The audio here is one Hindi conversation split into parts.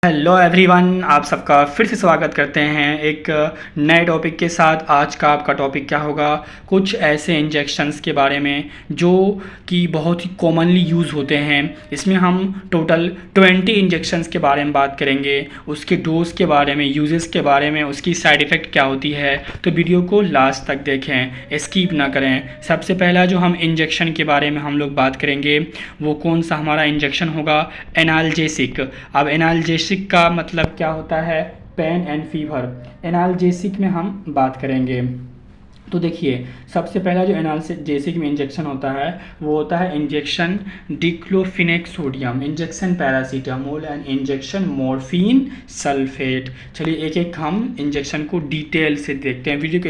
हेलो एवरीवन, आप सबका फिर से स्वागत करते हैं एक नए टॉपिक के साथ। आज का आपका टॉपिक क्या होगा? कुछ ऐसे इंजेक्शंस के बारे में जो कि बहुत ही कॉमनली यूज़ होते हैं। इसमें हम टोटल 20 इंजेक्शंस के बारे में बात करेंगे, उसके डोज के बारे में, यूजेस के बारे में, उसकी साइड इफ़ेक्ट क्या होती है। तो वीडियो को लास्ट तक देखें, स्किप ना करें। सबसे पहला जो हम इंजेक्शन के बारे में हम लोग बात करेंगे वो कौन सा हमारा इंजेक्शन होगा? एनाल्जेसिक। अब एनाल्जेसिक का मतलब क्या होता है? Pen and fever. एनाल्जेसिक में हम बात करेंगे। तो देखिए, सबसे पहला जो एनाल्जेसिक में इंजेक्शन होता है वो होता है injection diclofenac sodium, injection paracetamol and injection morphine sulphate. चलिए एक एक हम इंजेक्शन को डिटेल से देखते हैं। वीडियो को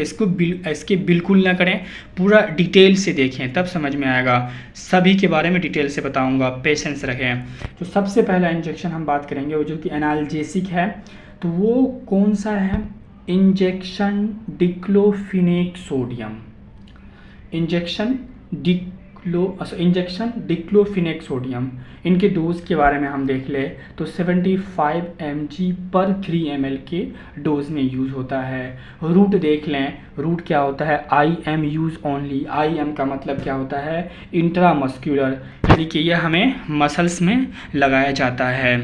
इसके बिल्कुल ना करें, पूरा डिटेल से देखें, तब समझ में आएगा। सभी के बारे में डिटेल से बताऊंगा, पेशेंस रखें। तो सबसे पहला इंजेक्शन हम बात करेंगे वो जो कि एनाल्जेसिक है, तो वो कौन सा है? Injection diclofenac sodium. Injection diclofenac sodium. इनके डोज के बारे में हम देख ले तो 75 mg पर 3 ml के डोज में यूज़ होता है। रूट देख लें, रूट क्या होता है? IM use only. IM का मतलब क्या होता है? इंट्रामस्क्यूलर, यानी कि यह हमें मसल्स में लगाया जाता है।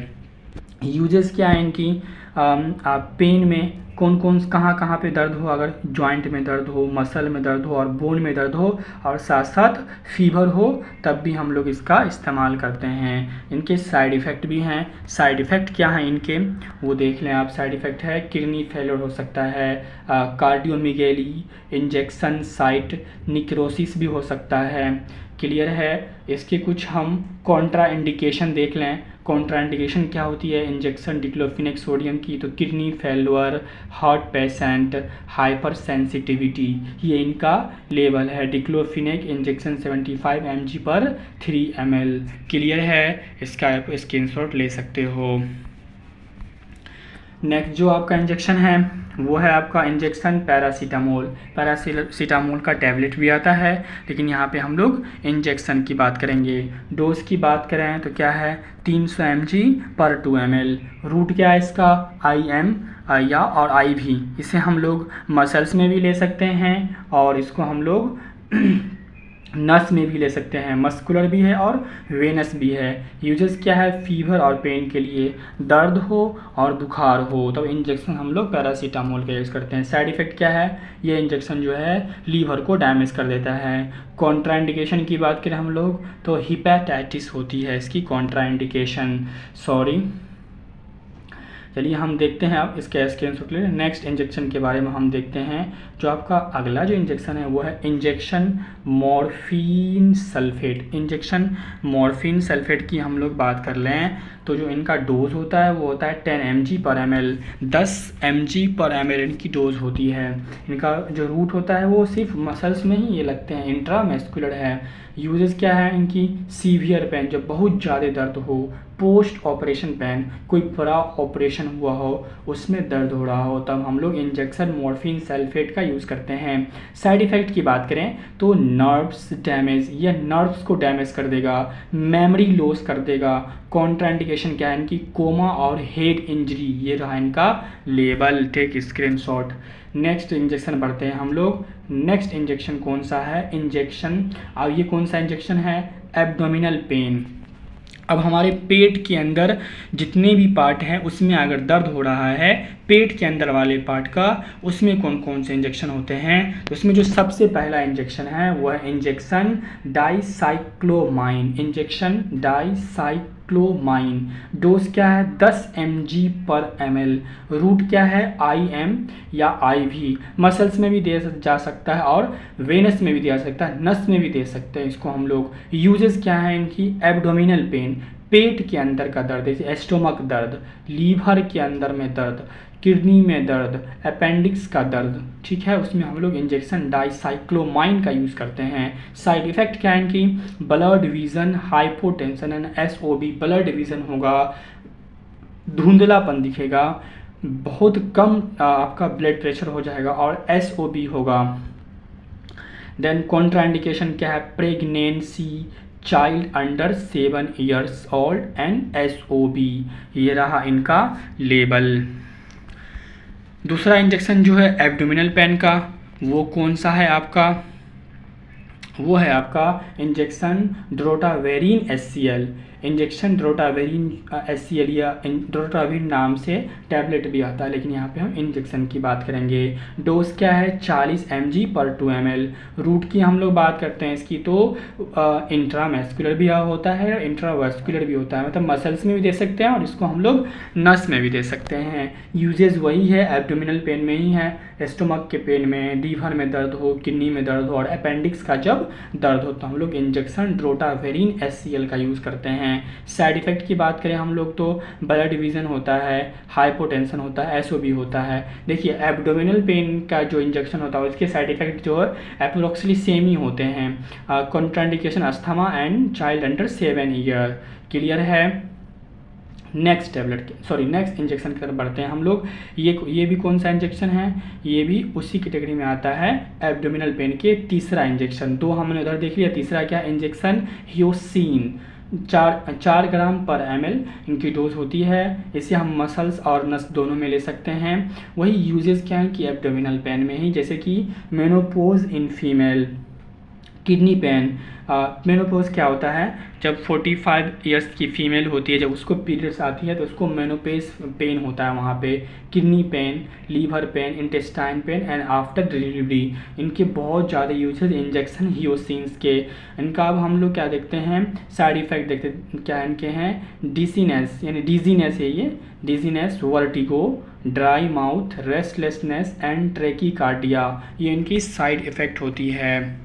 यूजेस क्या है इनकी? पेन में कौन कौन कहाँ पे दर्द हो, अगर जॉइंट में दर्द हो, मसल में दर्द हो और बोन में दर्द हो और साथ साथ फीवर हो, तब भी हम लोग इसका इस्तेमाल करते हैं। इनके साइड इफ़ेक्ट भी हैं। साइड इफ़ेक्ट क्या हैं इनके, वो देख लें आप। साइड इफ़ेक्ट है किडनी फेलियर हो सकता है, कार्डियोमिगेली, इंजेक्शन साइट निक्रोसिस भी हो सकता है। क्लियर है? इसके कुछ हम कॉन्ट्रा इंडिकेशन देख लें। कॉन्ट्रा इंडिकेशन क्या होती है इंजेक्शन डिक्लोफिनेक सोडियम की? तो kidney failure, heart patient, hyper sensitivity, ये इनका लेवल है। डिक्लोफिनेक इंजेक्शन 75 mg पर 3 ml। क्लियर है? इसका आप स्क्रीनशॉट ले सकते हो। नेक्स्ट जो आपका इंजेक्शन है वो है आपका इंजेक्शन पैरासीटामोल। पैरासीटामोल का टैबलेट भी आता है, लेकिन यहाँ पे हम लोग इंजेक्शन की बात करेंगे। डोज की बात करें तो क्या है? 300 mg पर 2 ml। रूट क्या है इसका? IM या और IV। इसे हम लोग मसल्स में भी ले सकते हैं और इसको हम लोग नस में भी ले सकते हैं। मस्कुलर भी है और वेनस भी है। यूजेस क्या है? फीवर और पेन के लिए, दर्द हो और बुखार हो तब इंजेक्शन हम लोग पैरासीटामोल का यूज़ करते हैं। साइड इफ़ेक्ट क्या है? ये इंजेक्शन जो है लीवर को डैमेज कर देता है। कॉन्ट्राइंडिकेशन की बात करें हम लोग तो हिपेटाइटिस होती है इसकी कॉन्ट्राइंडिकेशन। सॉरी, चलिए हम देखते हैं अब इसके स्क्रीनशॉट ले। नेक्स्ट इंजेक्शन के बारे में हम देखते हैं। जो आपका अगला जो इंजेक्शन है वो है injection morphine sulphate. Injection morphine sulphate की हम लोग बात कर लें तो जो इनका डोज होता है वो होता है 10 mg पर ml। 10 mg पर ml इनकी डोज होती है। इनका जो रूट होता है वो सिर्फ मसल्स में ही ये लगते हैं, इंट्रामस्कुलर है। यूजेस क्या है इनकी? सीवियर पेन, जब बहुत ज़्यादा दर्द हो, पोस्ट ऑपरेशन पेन, कोई बड़ा ऑपरेशन हुआ हो उसमें दर्द हो रहा हो, तब हम लोग इंजेक्शन मॉर्फिन सल्फेट का यूज़ करते हैं। साइड इफ़ेक्ट की बात करें तो नर्व्स डैमेज, यह नर्व्स को डैमेज कर देगा, मेमोरी लॉस कर देगा। कॉन्ट्राइंडिकेशन क्या है इनकी? कोमा और हेड इंजरी। ये रहा इनका label. Take screenshot. Next injection बढ़ते हैं हम लोग। नेक्स्ट इंजेक्शन कौन सा है? इंजेक्शन, अब ये कौन सा इंजेक्शन है? Abdominal pain. अब हमारे पेट के अंदर जितने भी पार्ट हैं उसमें अगर दर्द हो रहा है, पेट के अंदर वाले पार्ट का, उसमें कौन कौन से इंजेक्शन होते हैं? तो उसमें जो सबसे पहला इंजेक्शन है वो है injection dicyclomine. Injection dicyclomine. Dose क्या है? 10 mg पर ml। रूट क्या है? IM या IV। मसल्स में भी दे जा सकता है और वेनस में भी दिया जा सकता है, नस में भी दे सकते हैं इसको हम लोग। यूजेस क्या है इनकी? एब्डोमिनल पेन, पेट के अंदर का दर्द, जैसे एस्टोमक दर्द, लीवर के अंदर में दर्द, किडनी में दर्द, अपेंडिक्स का दर्द, ठीक है, उसमें हम लोग इंजेक्शन डाइसाइक्लोमाइन का यूज़ करते हैं। साइड इफ़ेक्ट क्या है इनकी? Blood vision, hypotension and SOB। Blood vision होगा, धुंधलापन दिखेगा, बहुत कम आपका ब्लड प्रेशर हो जाएगा और SOB होगा। देन कॉन्ट्राइंडिकेशन क्या है? Pregnancy, child under 7 years old and SOB, ये रहा इनका लेबल। दूसरा इंजेक्शन जो है एब्डोमिनल पेन का, वो कौन सा है आपका, वो है आपका injection drotaverine SCL। Injection drotaverine SCL या ड्रोटावेरिन नाम से टैबलेट भी आता है, लेकिन यहाँ पे हम इंजेक्शन की बात करेंगे। डोज क्या है 40 mg पर 2 ml। रूट की हम लोग बात करते हैं इसकी तो इंट्रामैस्कुलर भी होता है और इंट्रावास्कुलर भी होता है, मतलब मसल्स में भी दे सकते हैं और इसको हम लोग नस में भी दे सकते हैं। यूजेज वही है, एब्डोमिनल पेन में ही है, स्टोमक के पेन में, लीवर में दर्द हो, किडनी में दर्द हो और अपेंडिक्स का जब दर्द हो तो हम लोग इंजेक्शन ड्रोटावेरिन SCL का यूज़ करते हैं। साइड इफ़ेक्ट की बात करें हम लोग तो ब्लड डिवीज़न होता है, हाइपोटेंशन होता है, SOB होता है। देखिए एब्डोमिनल पेन का जो इंजेक्शन होता है उसके साइड इफ़ेक्ट जो है अप्रोक्सीमेटली सेम ही होते हैं। Contraindication asthma and child under 7 year. Clear है। नेक्स्ट इंजेक्शन की तरफ बढ़ते हैं हम लोग। ये भी कौन सा इंजेक्शन है, ये भी उसी कैटेगरी में आता है, एब्डोमिनल पेन के तीसरा इंजेक्शन। दो हमने उधर देख लिया, तीसरा क्या इंजेक्शन हियोसिन 4 ग्राम पर ml इनकी डोज होती है। इसे हम मसल्स और नस दोनों में ले सकते हैं। वही यूजेस क्या है कि एब्डोमिनल पेन में ही, जैसे कि menopause in female, kidney pain. Menopause क्या होता है, जब 45 इयर्स की फीमेल होती है, जब उसको पीरियड्स आती है तो उसको मेनोपेज पेन होता है वहाँ पे। Kidney pain, liver pain, intestine pain and after delivery, इनके बहुत ज़्यादा यूजेज इंजेक्शन हियोसिन्स के। इनका अब हम लोग क्या देखते हैं, साइड इफ़ेक्ट देखते क्या इनके हैं, डिजीनेस यानी डिजीनेस है ये, dizziness, vertigo, dry mouth, restlessness and tachycardia, ये इनकी साइड इफ़ेक्ट होती है।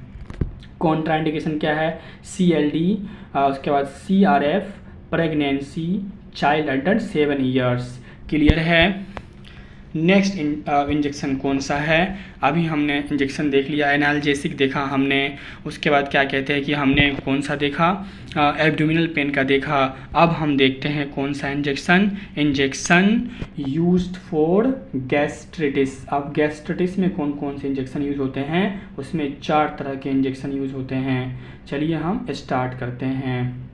कॉन्ट्राइंडिकेशन क्या है, CLD, उसके बाद CRF, pregnancy, child under 7 years. Clear है। नेक्स्ट इंजेक्शन कौन सा है, अभी हमने इंजेक्शन देख लिया, एनाल्जेसिक देखा हमने, उसके बाद क्या कहते हैं कि हमने कौन सा देखा, एब्डोमिनल पेन का देखा। अब हम देखते हैं कौन सा इंजेक्शन यूज्ड फॉर गैस्ट्रिटिस। अब गैस्ट्रिटिस में कौन कौन से इंजेक्शन यूज़ होते हैं, उसमें 4 तरह के इंजेक्शन यूज़ होते हैं। चलिए हम स्टार्ट करते हैं।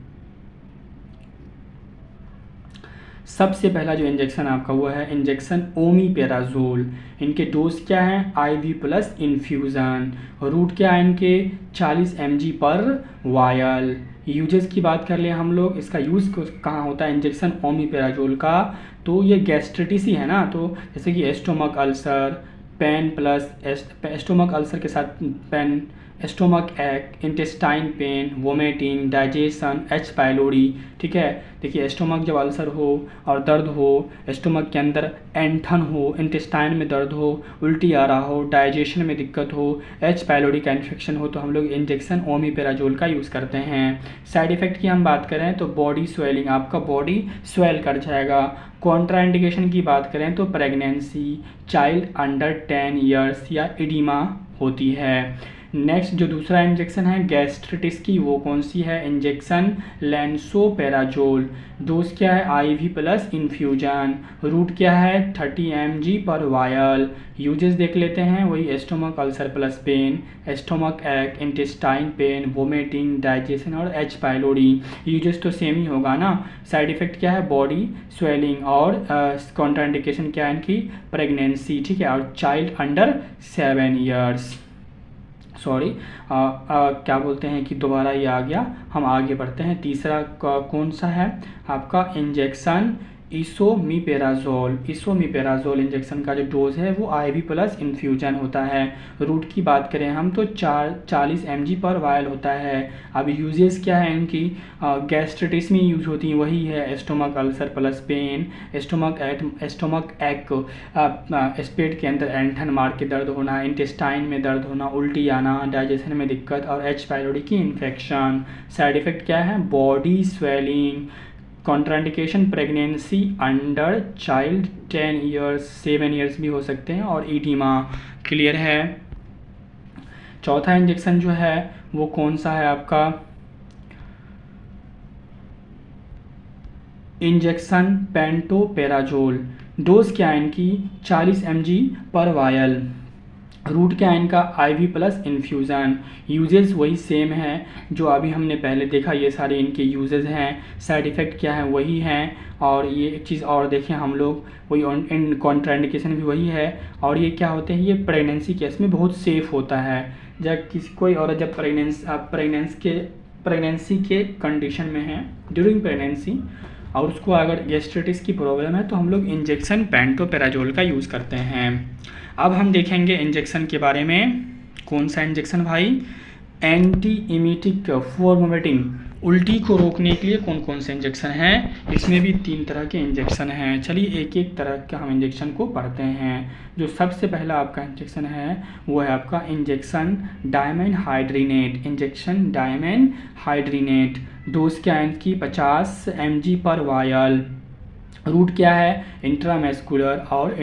सबसे पहला जो इंजेक्शन आपका हुआ है इंजेक्शन ओमीपेराजोल। इनके डोज क्या है, IV प्लस इन्फ्यूज़न। रूट क्या है इनके 40 mg पर वायल। यूजेस की बात कर ले हम लोग, इसका यूज़ कहाँ होता है इंजेक्शन ओमीपेराजोल का, तो ये गैस्ट्रिटिस ही है ना, तो जैसे कि stomach ulcer, pain plus stomach ulcer के साथ pain, stomach ache, intestine pain, vomiting, digestion, H pylori. ठीक है, देखिए स्टोमक जब अल्सर हो और दर्द हो, स्टोमक के अंदर ऐंठन हो, इंटेस्टाइन में दर्द हो, उल्टी आ रहा हो, डाइजेशन में दिक्कत हो, H पाइलोरी का इन्फेक्शन हो, तो हम लोग इंजेक्शन ओमीपेराजोल का यूज़ करते हैं। साइड इफ़ेक्ट की हम बात करें तो बॉडी स्वेलिंग, आपका बॉडी स्वेल कर जाएगा। कॉन्ट्राइंडिकेशन की बात करें तो प्रेगनेंसी, चाइल्ड अंडर 10 ईयर्स या एडिमा होती है। नेक्स्ट जो दूसरा इंजेक्शन है गैस्ट्रिटिस की, वो कौन सी है, इंजेक्शन लैंसोपेराजोल। डोज क्या है IV प्लस इन्फ्यूजन। रूट क्या है 30 mg पर वायल। यूजेस देख लेते हैं, वही stomach ulcer plus pain, stomach ache, intestine pain, vomiting, digestion और H पाइलोरी। यूजेस तो सेम ही होगा ना। साइड इफ़ेक्ट क्या है, बॉडी स्वेलिंग और कॉन्ट्राइंडिकेशन क्या है इनकी, प्रेगनेंसी। ठीक है, और चाइल्ड अंडर 7 ईयर्स। सॉरी क्या बोलते हैं कि दोबारा ये आ गया, हम आगे बढ़ते हैं। तीसरा कौन सा है आपका इंजेक्शन इसोमीपेराजोल इंजेक्शन का जो डोज है वो IV प्लस इन्फ्यूजन होता है। रूट की बात करें हम तो 40 mg पर वायल होता है। अब यूजेस क्या है इनकी, गैस्ट्रिटिस में यूज होती है, वही है stomach ulcer plus pain, stomach ache, पेट के अंदर ऐंठन मार के दर्द होना, इंटेस्टाइन में दर्द होना, उल्टी आना, डाइजेशन में दिक्कत और H पाइलोरी की इन्फेक्शन। साइड इफ़ेक्ट क्या है, body swelling. Contraindication pregnancy under child 10 years, 7 years भी हो सकते हैं, और ईडिमा। क्लियर है। चौथा इंजेक्शन जो है वो कौन सा है आपका, इंजेक्शन पेंटोपेराजोल। डोज क्या है इनकी 40 mg पर वायल। रूट क्या है इनका, IV प्लस इन्फ्यूज़न। यूजेस वही सेम है जो अभी हमने पहले देखा, ये सारे इनके यूजेस हैं। साइड इफ़ेक्ट क्या है वही हैं। और ये एक चीज़ और देखें हम लोग, वही इन कॉन्ट्राइंडिकेशन भी वही है। और ये क्या होते हैं, ये प्रेगनेंसी केस में बहुत सेफ़ होता है। जब किसी कोई औरत जब प्रेगनेंसी के कंडीशन में है ड्यूरिंग प्रेगनेंसी, और उसको अगर गैस्ट्राइटिस की प्रॉब्लम है तो हम लोग इंजेक्शन पेंटोपेराजोल का यूज़ करते हैं। अब हम देखेंगे इंजेक्शन के बारे में। कौन सा इंजेक्शन भाई, एंटी इमीटिक फॉर वोमिटिंग, उल्टी को रोकने के लिए कौन कौन से इंजेक्शन हैं। इसमें भी 3 तरह के इंजेक्शन हैं। चलिए एक एक तरह के हम इंजेक्शन को पढ़ते हैं। जो सबसे पहला आपका इंजेक्शन है वो है आपका injection dimenhydrinate. Injection dimenhydrinate, dose क्या है इनकी 50 mg पर वायल। रूट क्या है, इंट्रामेस्कुलर और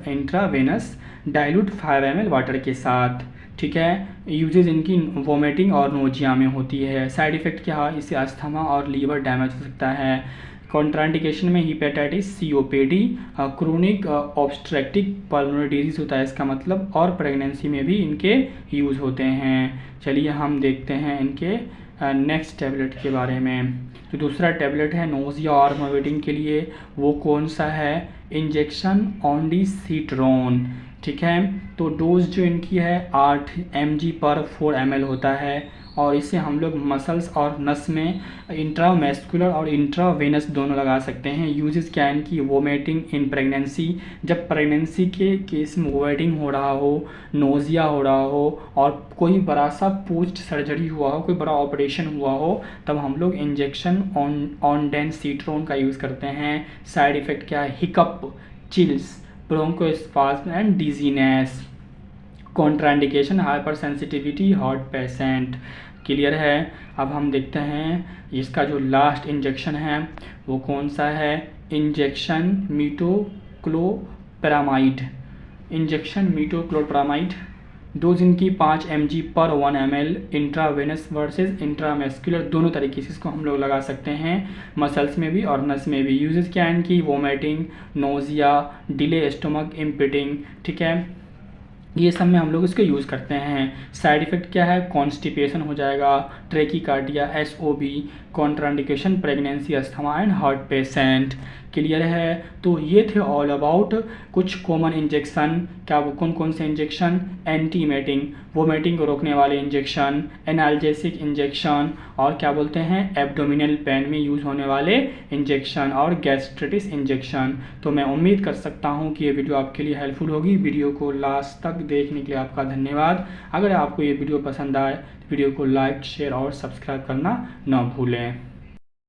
इंट्रावेनस, डाइल्यूट 5 ml वाटर के साथ। ठीक है। यूजेज इनकी वोमिटिंग और नोजिया में होती है। साइड इफ़ेक्ट क्या है, इससे अस्थमा और लीवर डैमेज हो सकता है। कॉन्ट्राइंडिकेशन में hepatitis, COPD, chronic obstructive pulmonary disease होता है इसका मतलब, और प्रेगनेंसी में भी इनके यूज़ होते हैं। चलिए हम देखते हैं इनके नेक्स्ट टैबलेट के बारे में। जो दूसरा टैबलेट है नोजिया और वोमिटिंग के लिए, वो कौन सा है, इंजेक्शन ऑन्डिसिट्रोन। ठीक है। तो डोज जो इनकी है 8 mg पर 4 ml होता है, और इसे हम लोग मसल्स और नस में इंट्रामेस्कुलर और इंट्रावेनस दोनों लगा सकते हैं। यूजेस क्या है इनकी, वोमिटिंग इन प्रेगनेंसी, जब प्रेगनेंसी के केस में वोमिटिंग हो रहा हो, नोजिया हो रहा हो, और कोई बड़ा सा पोस्ट सर्जरी हुआ हो, कोई बड़ा ऑपरेशन हुआ हो, तब हम लोग इंजेक्शन ऑन्डेसिट्रोन का यूज़ करते हैं। साइड इफ़ेक्ट क्या है, hiccup, chills, bronchospasm and dizziness. Contraindication hyper sensitivity heart patient. Clear है। अब हम देखते हैं इसका जो लास्ट इंजेक्शन है वो कौन सा है, इंजेक्शन मीटोक्लोप्रामाइड। इंजेक्शन मीटोक्लोप्रामाइड, डोज इनकी 5 mg पर 1 ml, इंट्रावेनस वर्सेस इंट्रामेस्कुलर दोनों तरीके से इसको हम लोग लगा सकते हैं, मसल्स में भी और नस में भी। यूजेस क्या है इनकी, वोमिटिंग, नोजिया, डिले स्टोमक इम्पिटिंग। ठीक है, ये सब में हम लोग इसको यूज़ करते हैं। साइड इफ़ेक्ट क्या है, कॉन्स्टिपेशन हो जाएगा, ट्रेकिकार्डिया, SOB, contraindication pregnancy, asthma and heart patient. Clear है। तो ये थे ऑल अबाउट कुछ कॉमन इंजेक्शन। क्या वो कौन कौन से इंजेक्शन, एंटी इमेटिंग, वोमिटिंग को रोकने वाले इंजेक्शन, एनाल्जेसिक इंजेक्शन, और क्या बोलते हैं एब्डोमिनल पेन में यूज़ होने वाले इंजेक्शन, और गैस्ट्राइटिस इंजेक्शन। तो मैं उम्मीद कर सकता हूँ कि ये वीडियो आपके लिए हेल्पफुल होगी। वीडियो को लास्ट तक देखने के लिए आपका धन्यवाद। अगर आपको ये वीडियो पसंद आए तो वीडियो को लाइक, शेयर और सब्सक्राइब करना ना भूलें।